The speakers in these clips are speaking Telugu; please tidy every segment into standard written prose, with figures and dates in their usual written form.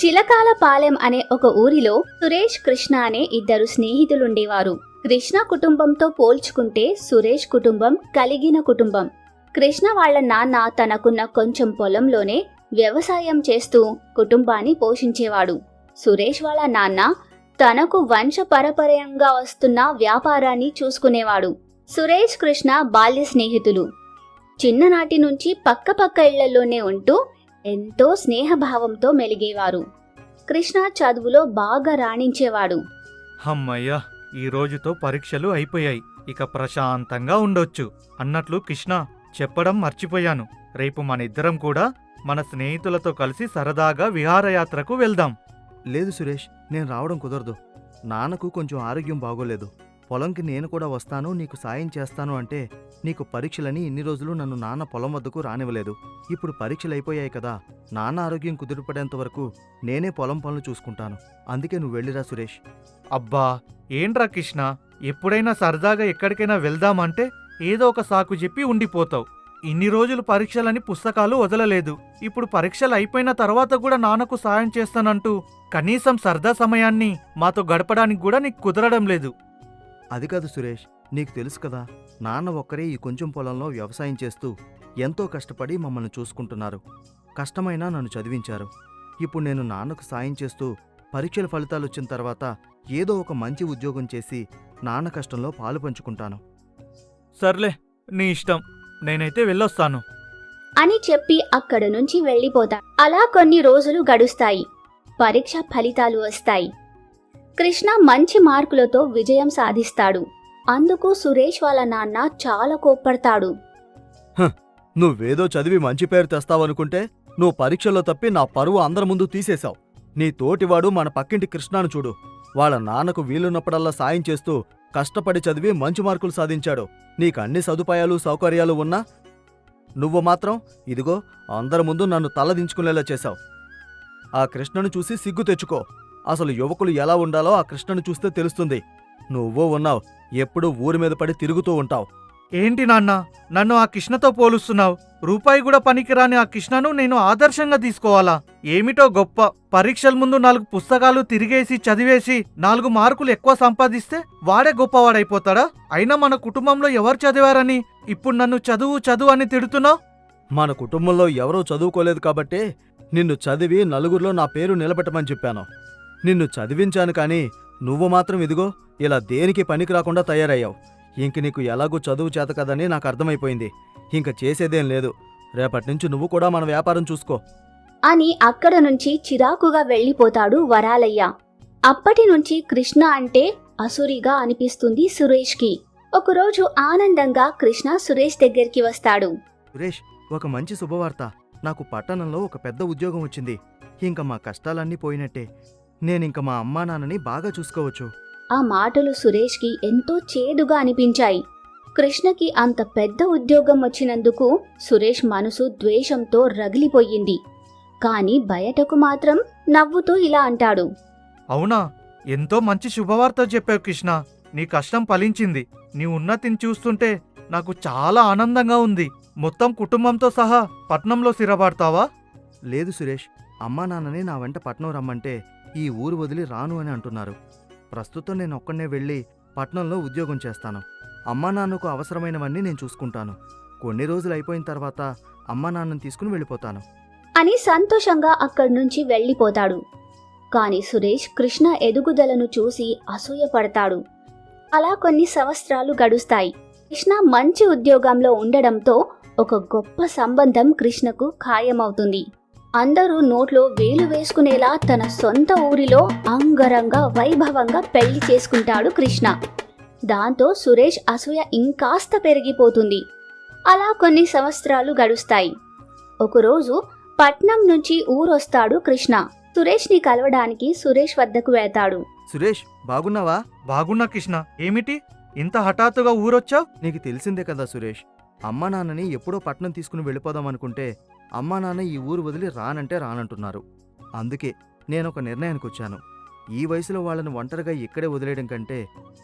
చిలకాలపాలెం అనే ఒక ఊరిలో సురేష్ కృష్ణ అనే ఇద్దరు స్నేహితులుండేవారు. కృష్ణ కుటుంబంతో పోల్చుకుంటే సురేష్ కుటుంబం కలిగిన కుటుంబం. కృష్ణ వాళ్ళ నాన్న తనకున్న కొంచెం పొలంలోనే వ్యవసాయం చేస్తూ కుటుంబాన్ని పోషించేవాడు. సురేష్ వాళ్ళ నాన్న తనకు వంశపరపర్యంగా వస్తున్న వ్యాపారాన్ని చూసుకునేవాడు. సురేష్ కృష్ణ బాల్య స్నేహితులు. చిన్ననాటి నుంచి పక్క ఇళ్లలోనే ఉంటూ ఎంతో స్నేహభావంతో మెలిగేవారు. కృష్ణ చదువులో బాగా రాణించేవాడు. హమ్మయ్య, ఈ రోజుతో పరీక్షలు అయిపోయాయి. ఇక ప్రశాంతంగా ఉండొచ్చు. అన్నట్లు కృష్ణ, చెప్పడం మర్చిపోయాను. రేపు మన ఇద్దరం కూడా మన స్నేహితులతో కలిసి సరదాగా విహారయాత్రకు వెళ్దాం. లేదు సురేష్, నేను రావడం కుదరదు. నాన్నకు కొంచెం ఆరోగ్యం బాగోలేదు. పొలంకి నేను కూడా వస్తాను, నీకు సాయం చేస్తాను అంటే నీకు పరీక్షలని ఇన్ని రోజులు నన్ను నాన్న పొలం వద్దకు రానివ్వలేదు. ఇప్పుడు పరీక్షలు అయిపోయాయి కదా, నాన్న ఆరోగ్యం కుదిరిపడేంత వరకు నేనే పొలం పనులు చూసుకుంటాను. అందుకే నువ్వు వెళ్ళిరా సురేష్. అబ్బా, ఏంట్రా కృష్ణ, ఎప్పుడైనా సరదాగా ఎక్కడికైనా వెళ్దామంటే ఏదో ఒక సాకు చెప్పి ఉండిపోతావు. ఇన్ని రోజులు పరీక్షలని పుస్తకాలు వదలలేదు. ఇప్పుడు పరీక్షలు అయిపోయిన తర్వాత కూడా నాన్నకు సాయం చేస్తానంటూ కనీసం సరదా సమయాన్ని మాతో గడపడానికి కూడా నీకు కుదరడం లేదు. అది కాదు సురేష్, నీకు తెలుసు కదా, నాన్న ఒక్కరే ఈ కొంచెం పొలంలో వ్యవసాయం చేస్తూ ఎంతో కష్టపడి మమ్మల్ని చూసుకుంటున్నారు. కష్టమైనా నన్ను చదివించారు. ఇప్పుడు నేను నాన్నకు సాయం చేస్తూ పరీక్షల ఫలితాలు వచ్చిన తర్వాత ఏదో ఒక మంచి ఉద్యోగం చేసి నాన్న కష్టంలో పాలు పంచుకుంటాను. సర్లే, నీ ఇష్టం. నేనైతే వెళ్ళొస్తాను అని చెప్పి అక్కడ నుంచి వెళ్ళిపోతాడు. అలా కొన్ని రోజులు గడుస్తాయి. పరీక్ష ఫలితాలు వస్తాయి. కృష్ణ మంచి మార్కులతో విజయం సాధిస్తాడు. అందుకు సురేష్ వాళ్ళ నాన్న చాలా కోప్పడతాడు. నువ్వేదో చదివి మంచి పేరు తెస్తావనుకుంటే నువ్వు పరీక్షల్లో తప్పి నా పరువు అందరి ముందు తీసేశావు. నీ తోటివాడు మన పక్కింటి కృష్ణను చూడు. వాళ్ళ నాన్నకు వీలున్నప్పుడల్లా సాయం చేస్తూ కష్టపడి చదివి మంచి మార్కులు సాధించాడు. నీకు అన్ని సదుపాయాలు సౌకర్యాలు ఉన్నా నువ్వు మాత్రం ఇదిగో అందరి ముందు నన్ను తలదించుకునేలా చేశావు. ఆ కృష్ణను చూసి సిగ్గు తెచ్చుకో. అసలు యువకులు ఎలా ఉండాలో ఆ కృష్ణను చూస్తే తెలుస్తుంది. నువ్వూ ఉన్నావు, ఎప్పుడూ ఊరి మీద పడి తిరుగుతూ ఉంటావు. ఏంటి నాన్న, నన్ను ఆ కృష్ణతో పోలుస్తున్నావు? రూపాయి కూడా పనికిరాని ఆ కృష్ణను నేను ఆదర్శంగా తీసుకోవాలా? ఏమిటో గొప్ప, పరీక్షల ముందు 4 పుస్తకాలు తిరిగేసి చదివేసి 4 మార్కులు ఎక్కువ సంపాదిస్తే వాడే గొప్పవాడైపోతాడా? అయినా మన కుటుంబంలో ఎవరు చదివారని ఇప్పుడు నన్ను చదువు అని తిడుతున్నావు? మన కుటుంబంలో ఎవరూ చదువుకోలేదు కాబట్టే నిన్ను చదివి నలుగురిలో నా పేరు నిలబెట్టమని చెప్పాను. నిన్ను చదివించాను కానీ నువ్వు మాత్రం ఇదిగో ఇలా దేనికి పనికి రాకుండా తయారయ్యావు. ఇంక నీకు ఎలాగూ చదువు చేత కదని నాకు అర్థమైపోయింది. ఇంక చేసేదేం లేదు. రేపటినుంచి నువ్వు కూడా మన వ్యాపారం చూసుకో అని అక్కడ నుంచి చిరాకుగా వెళ్ళిపోతాడు వరాలయ్య. అప్పటి నుంచి కృష్ణ అంటే అసురిగా అనిపిస్తుంది సురేష్కి. ఒకరోజు ఆనందంగా కృష్ణ సురేష్ దగ్గరికి వస్తాడు. సురేష్, ఒక మంచి శుభవార్త. నాకు పట్టణంలో ఒక పెద్ద ఉద్యోగం వచ్చింది. ఇంక మా కష్టాలన్నీ పోయినట్టే. నేనింక మా అమ్మా నాన్నని బాగా చూసుకోవచ్చు. ఆ మాటలు సురేష్కి ఎంతో చేదుగా అనిపించాయి. కృష్ణకి అంత పెద్ద ఉద్యోగం వచ్చినందుకు సురేష్ మనసు ద్వేషంతో రగిలిపోయింది. కాని బయటకు మాత్రం నవ్వుతూ ఇలా అంటాడు. అవునా, ఎంతో మంచి శుభవార్త చెప్పావు కృష్ణ. నీ కష్టం ఫలించింది. నీ ఉన్నతిని చూస్తుంటే నాకు చాలా ఆనందంగా ఉంది. మొత్తం కుటుంబంతో సహా పట్నంలో స్థిరపడతావా? లేదు సురేష్, అమ్మా నాన్నని నా వెంట పట్నం రమ్మంటే ఈ ఊరు వదిలి రాను అని అంటున్నారు. ప్రస్తుతం నేను ఒక్కనే వెళ్ళి పట్నంలో ఉద్యోగం చేస్తాను. అమ్మా నాన్నకు అవసరమైనవన్నీ నేను చూసుకుంటాను. కొన్ని రోజులు అయిపోయిన తర్వాత అమ్మా నాన్నని తీసుకుని వెళ్ళిపోతాను అని సంతోషంగా అక్కడి నుంచి వెళ్ళిపోతాడు. కాని సురేష్ కృష్ణ ఎదుగుదలను చూసి అసూయపడతాడు. అలా కొన్ని సంవత్సరాలు గడుస్తాయి. కృష్ణ మంచి ఉద్యోగంలో ఉండడంతో ఒక గొప్ప సంబంధం కృష్ణకు ఖాయమవుతుంది. అందరూ నోట్లో వేలు వేసుకునేలా తన సొంత ఊరిలో అంగరంగ వైభవంగా పెళ్లి చేసుకుంటాడు కృష్ణ. దాంతో సురేష్ అసూయ ఇంకాస్త పెరిగిపోతుంది. అలా కొన్ని సంవత్సరాలు గడుస్తాయి. ఒకరోజు పట్నం నుంచి ఊరొస్తాడు కృష్ణ. సురేష్ని కలవడానికి సురేష్ వద్దకు వెళ్తాడు. సురేష్, బాగున్నావా? బాగున్నా కృష్ణ. ఏమిటి ఇంత హఠాత్తుగా ఊరొచ్చావు? నీకు తెలిసిందే కదా సురేష్, అమ్మా నాన్నని ఎప్పుడో పట్నం తీసుకుని వెళ్ళిపోదామనుకుంటే అమ్మా నాన్న ఈ ఊరు వదిలి రానంటే రానంటున్నారు. అందుకే నేనొక నిర్ణయానికి వచ్చాను. ఈ వయసులో వాళ్ళని ఒంటరిగా ఇక్కడే వదిలేయడం కంటే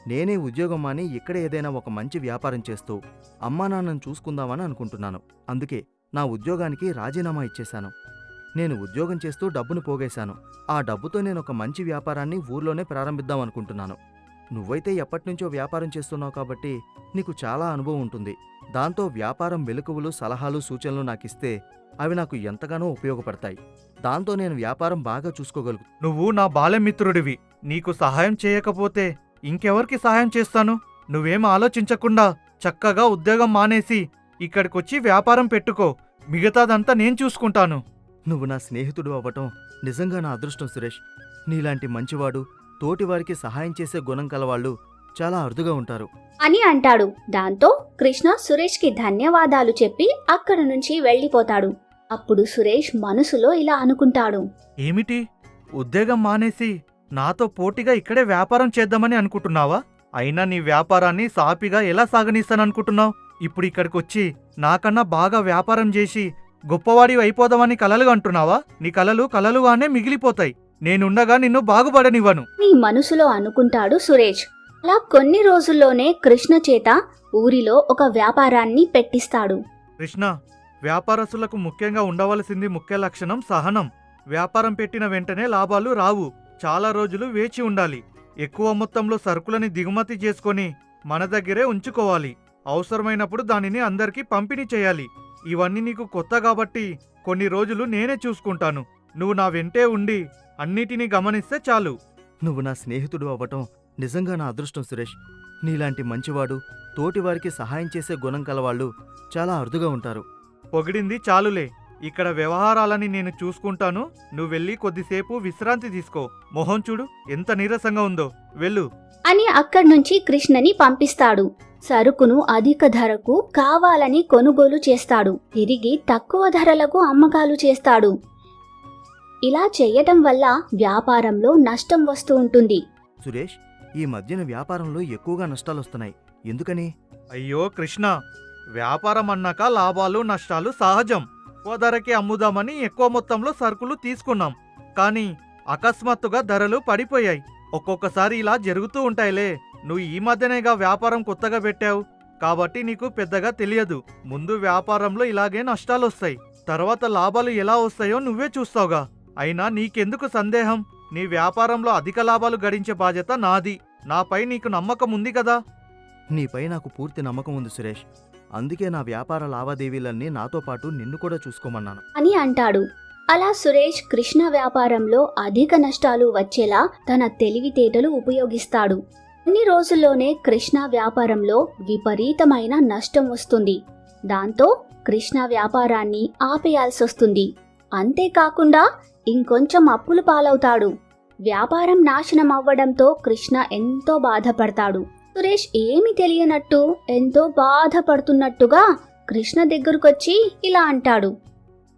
నేనే ఉద్యోగం మాని ఇక్కడే ఏదైనా ఒక మంచి వ్యాపారం చేస్తూ అమ్మా నాన్నను చూసుకుందామని అనుకుంటున్నాను. అందుకే నా ఉద్యోగానికి రాజీనామా ఇచ్చేశాను. నేను ఉద్యోగం చేస్తూ డబ్బును పోగేశాను. ఆ డబ్బుతో నేనొక మంచి వ్యాపారాన్ని ఊర్లోనే ప్రారంభిద్దామనుకుంటున్నాను. నువ్వైతే ఎప్పటినుంచో వ్యాపారం చేస్తున్నావు కాబట్టి నీకు చాలా అనుభవం ఉంటుంది. దాంతో వ్యాపారం మెలకువలు, సలహాలు, సూచనలు నాకిస్తే అవి నాకు ఎంతగానో ఉపయోగపడతాయి. దాంతో నేను వ్యాపారం బాగా చూసుకోగలుగుతాను. నువ్వు నా బాల్యమిత్రుడివి. నీకు సహాయం చేయకపోతే ఇంకెవరికి సహాయం చేస్తాను? నువ్వేం ఆలోచించకుండా చక్కగా ఉద్యోగం మానేసి ఇక్కడికొచ్చి వ్యాపారం పెట్టుకో. మిగతాదంతా నేను చూసుకుంటాను. నువ్వు నా స్నేహితుడు అవ్వటం నిజంగా నా అదృష్టం సురేష్. నీలాంటి మంచివాడు, తోటివారికి సహాయం చేసే గుణం కలవాళ్ళు చాలా అరుదుగా ఉంటారు అని అంటాడు. దాంతో కృష్ణ సురేష్కి ధన్యవాదాలు చెప్పి అక్కడి నుంచి వెళ్ళిపోతాడు. అప్పుడు సురేష్ మనసులో ఇలా అనుకుంటాడు. ఏమిటి? ఉద్యోగం మానేసి నాతో పోటీగా ఇక్కడే వ్యాపారం చేద్దామని అనుకుంటున్నావా? అయినా నీ వ్యాపారాన్ని సాపిగా ఎలా సాగనీస్తాననుకుంటున్నావు? ఇప్పుడు ఇక్కడికొచ్చి నాకన్నా బాగా వ్యాపారం చేసి గొప్పవాడివి అయిపోదామని కలలుగా అంటున్నావా? నీ కలలుగానే మిగిలిపోతాయి. నేనుండగా నిన్ను బాగుపడనివ్వను. నీ మనసులో అనుకుంటాడు సురేష్. అలా కొన్ని రోజుల్లోనే కృష్ణ చేత ఊరిలో ఒక వ్యాపారాన్ని పెట్టిస్తాడు. కృష్ణ, వ్యాపారస్తులకు ముఖ్యంగా ఉండవలసింది ముఖ్య లక్షణం సహనం. వ్యాపారం పెట్టిన వెంటనే లాభాలు రావు. చాలా రోజులు వేచి ఉండాలి. ఎక్కువ మొత్తంలో సరుకులని దిగుమతి చేసుకొని మన దగ్గరే ఉంచుకోవాలి. అవసరమైనప్పుడు దానిని అందరికీ పంపిణీ చేయాలి. ఇవన్నీ నీకు కొత్త కాబట్టి కొన్ని రోజులు నేనే చూసుకుంటాను. నువ్వు నా వెంటే ఉండి అన్నిటినీ గమనిస్తే చాలు. నువ్వు నా స్నేహితుడు అవ్వటం నిజంగా నా అదృష్టం సురేష్. నీలాంటి మంచివాడు, తోటివారికి సహాయం చేసే గుణం కలవాళ్ళు చాలా అరుదుగా ఉంటారు. పొగిడింది చాలులే. ఇక్కడ వ్యవహారాలని నేను చూసుకుంటాను. నువ్వెళ్ళి కొద్దిసేపు విశ్రాంతి తీసుకో. మొహం చూడు ఎంత నీరసంగా ఉందో. వెళ్ళు అని అక్కడ్నుంచి కృష్ణని పంపిస్తాడు. సరుకును అధిక ధరకు కావాలని కొనుగోలు చేస్తాడు. తిరిగి తక్కువ ధరలకు అమ్మకాలు చేస్తాడు. ఇలా చెయ్యటం వల్ల వ్యాపారంలో నష్టం వస్తూ ఉంటుంది. సురేష్, ఈ మధ్యన వ్యాపారంలో ఎక్కువగా నష్టాలొస్తున్నాయి. ఎందుకని? అయ్యో కృష్ణ, వ్యాపారం అన్నాక లాభాలు నష్టాలు సహజం. ఎక్కువ ధరకి అమ్ముదామని ఎక్కువ మొత్తంలో సరుకులు తీసుకున్నాం. కానీ అకస్మాత్తుగా ధరలు పడిపోయాయి. ఒక్కొక్కసారి ఇలా జరుగుతూ ఉంటాయిలే. నువ్వు ఈ మధ్యనేగా వ్యాపారం కొత్తగా పెట్టావు కాబట్టి నీకు పెద్దగా తెలియదు. ముందు వ్యాపారంలో ఇలాగే నష్టాలొస్తాయి. తర్వాత లాభాలు ఎలా వస్తాయో నువ్వే చూస్తావుగా. అయినా నీకెందుకు సందేహం? నీ వ్యాపారంలో అధిక లాభాలు గడించే బాధ్యత నాది. నాపై నీకు నమ్మకం ఉంది కదా? నీపై నాకు పూర్తి నమ్మకం ఉంది సురేష్. అందుకే నా వ్యాపార లావాదేవీలన్నీ నాతో పాటు నిన్ను కూడా చూసుకోమన్నాను అని అంటాడు. అలా సురేష్ కృష్ణ వ్యాపారంలో అధిక నష్టాలు వచ్చేలా తన తెలివితేటలు ఉపయోగిస్తాడు. కొన్ని రోజుల్లోనే కృష్ణ వ్యాపారంలో విపరీతమైన నష్టం వస్తుంది. దాంతో కృష్ణ వ్యాపారాన్ని ఆపేయాల్సొస్తుంది. అంతేకాకుండా ఇంకొంచెం అప్పులు పాలవుతాడు. వ్యాపారం నాశనం అవ్వడంతో కృష్ణ ఎంతో బాధపడతాడు. సురేష్ ఏమీ తెలియనట్టు ఎంతో బాధపడుతున్నట్టుగా కృష్ణ దగ్గరకొచ్చి ఇలా అంటాడు.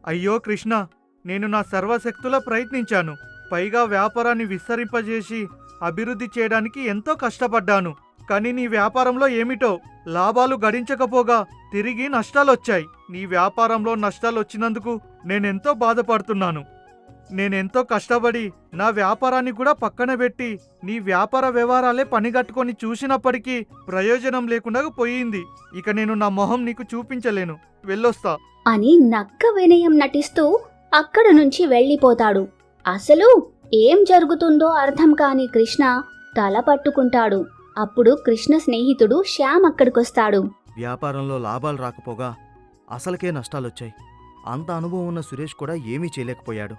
అయ్యో కృష్ణ, నేను నా సర్వశక్తులా ప్రయత్నించాను. పైగా వ్యాపారాన్ని విస్తరింపజేసి అభివృద్ధి చేయడానికి ఎంతో కష్టపడ్డాను. కానీ నీ వ్యాపారంలో ఏమిటో లాభాలు గడించకపోగా తిరిగి నష్టాలొచ్చాయి. నీ వ్యాపారంలో నష్టాలొచ్చినందుకు నేనెంతో బాధపడుతున్నాను. నేనెంతో కష్టపడి నా వ్యాపారాన్ని కూడా పక్కన పెట్టి నీ వ్యాపార వ్యవహారాలే పనిగట్టుకొని చూసినప్పటికీ ప్రయోజనం లేకుండా పోయింది. ఇక నేను నా మొహం నీకు చూపించలేను. వెళ్ళొస్తా అని నక్క వినయం నటిస్తూ అక్కడి నుంచి వెళ్ళిపోతాడు. అసలు ఏం జరుగుతుందో అర్థం కాని కృష్ణ తల పట్టుకుంటాడు. అప్పుడు కృష్ణ స్నేహితుడు శ్యామ్ అక్కడికొస్తాడు. వ్యాపారంలో లాభాలు రాకపోగా అసలుకే నష్టాలొచ్చాయి. అంత అనుభవం ఉన్న సురేష్ కూడా ఏమీ చేయలేకపోయాడు.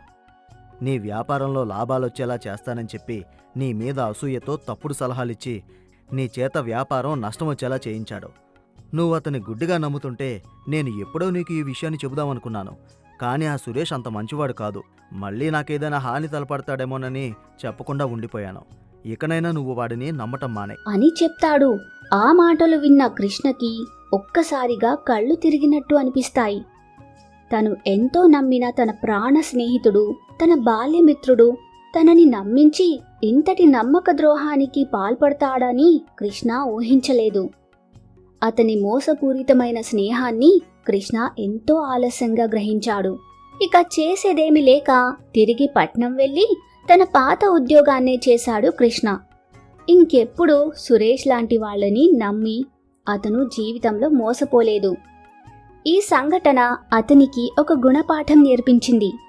నీ వ్యాపారంలో లాభాలొచ్చేలా చేస్తానని చెప్పి నీ మీద అసూయతో తప్పుడు సలహాలిచ్చి నీ చేత వ్యాపారం నష్టమొచ్చేలా చేయించాడు. నువ్వు అతని గుడ్డిగా నమ్ముతుంటే నేను ఎప్పుడో నీకు ఈ విషయాన్ని చెబుదామనుకున్నాను. కానీ ఆ సురేష్ అంత మంచివాడు కాదు. మళ్ళీ నాకేదైనా హాని తలపడతాడేమోనని చెప్పకుండా ఉండిపోయాను. ఇకనైనా నువ్వు వాడిని నమ్మటం మానే అని చెప్తాడు. ఆ మాటలు విన్న కృష్ణకి ఒక్కసారిగా కళ్ళు తిరిగినట్టు అనిపిస్తాయి. తను ఎంతో నమ్మిన తన ప్రాణ స్నేహితుడు, తన బాల్యమిత్రుడు తనని నమ్మించి ఇంతటి నమ్మక ద్రోహానికి పాల్పడతాడని కృష్ణ ఊహించలేదు. అతని మోసపూరితమైన స్నేహాన్ని కృష్ణ ఎంతో ఆలస్యంగా గ్రహించాడు. ఇక చేసేదేమి లేక తిరిగి పట్నం వెళ్ళి తన పాత ఉద్యోగాన్నే చేశాడు కృష్ణ. ఇంకెప్పుడు సురేష్ లాంటి వాళ్ళని నమ్మి అతను జీవితంలో మోసపోలేదు. ఈ సంఘటన అతనికి ఒక గుణపాఠం నేర్పించింది.